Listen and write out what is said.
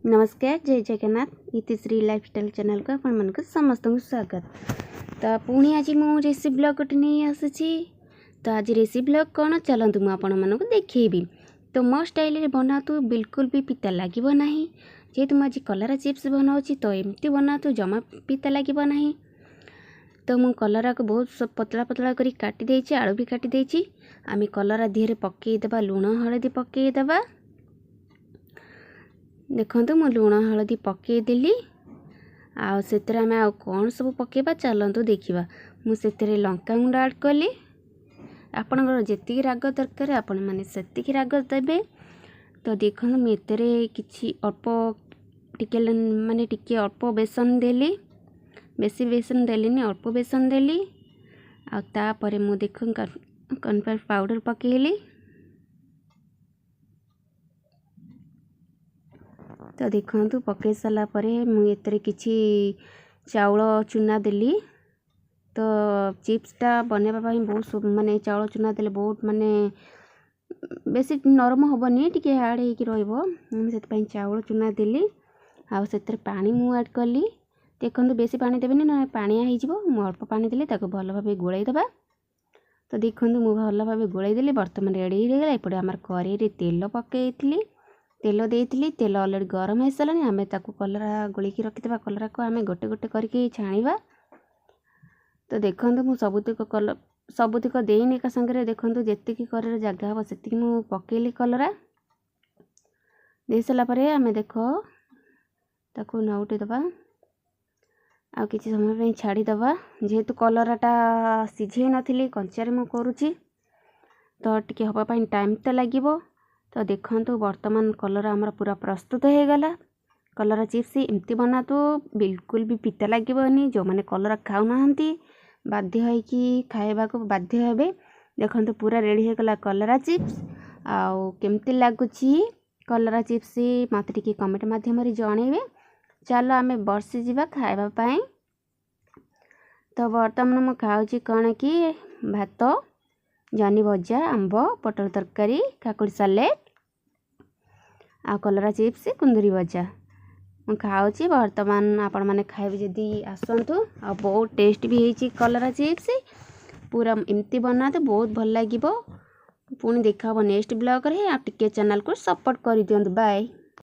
नमस्कार जय Jagannath इतिश्री lifestyle channel को आपण मन समस्त स्वागत। तो पुणी आज मु रेसिपी ब्लॉग गोटे नहीं आसी। तो आज रेसिपी ब्लॉग कौन चलतु मुझे देखी। तो मो स्टाइल बना तो बिल्कुल भी पिता लगे ना। जेहेतु मुझे कलरा चिप्स बनाऊँ तो एमती बना तो जमा पिता लगे ना। तो मु कलरा को बहुत पतला पतला करी काटी देछि, आलू भी काटी देछि। आमे कलरा देहरे पकईदेवा, लुण हलदी पकईदेवा। देखो मु लुण हलदी पकईदेली। आते आम आ कौन सब पकेबा चलतु देखा। मुझे लंका गुंड ऐड कली। आपणकर जी राग दरकार आपण मैंने से राग देवे। तो देखो मुझे कि अल्प टिके माने टिके अल्प बेसन देली, बेसी बेसन देली अल्प बेसन देली। आपर मु देख कॉर्नफ्लोर पाउडर पकेली। तो देखो पकई सारापर मुझे किसी चाउल चूना देली। तो चिप्सटा बनवाई बहुत माने चाउल चूना देले बहुत माने बेसी नरम हेनी, टी हार्ड हो चाउल चूना देली। आउ से पानी मु ऐड कली। देखो बेसी पानी देवेनि ना पानिया हो। अल्प पानी देली भल भाव गोलैदेवा। तो देखो मु भल भाव गोलैदेली। बर्तमान रेडी हो गला। एपटे आम कड़ाई तेल पकई तेल देइथिली। तेल अलरेडी गरम हो सारानी। आम ताकू कलरा गोलिकी रखिदेवा। कलरा को आम गोटे गोटे करके छाणीबा। तो देखो मु सबुतिक देनी एक संगे। देखो जी कर जगह हम से पकेली कलरा दे सारापर आम देख ताकू नौटी दबा। आ किसी समय छाड़ीदबा। जेहेतु कलराटा सीझे नथिली कंचारे मु करुची तो टिके हवापाई टाइम तो लगे। तो देखो वर्तमान कलरा आमर पूरा प्रस्तुत हो गला। कलरा चिप्स एमती बना तो बिल्कुल भी पिता लगे। जो मैंने कलरा खाऊना बाध्य है कि खाइबा को बाध्य हेबे। देखो पूरा रेडी हो गला कलरा चिप्स। आउ केमती लगुची कलरा चिप्स मत टिके कमेंट माध्यम जनइबे। चलो आमे बर्षी जावा खाइबा पाई। तो बर्तमान मु खाऊची कौन कि भात, जनी भजा, आंब, पटल तरकारी, काकुड़ी सालेड आ कलरा चिप्स, कुंदरी भजा मु खाऊची। बर्तमान आपण माने खाइबे जदी आसंतु। आ बहुत टेस्ट भी होईची कलरा चिप्स। पूरा एमती बना तो बहुत भल लागिबो। पुणी देखा नेक्स्ट ब्लॉग रे। आ टिके चैनल को सपोर्ट कर दियंतु। बाय।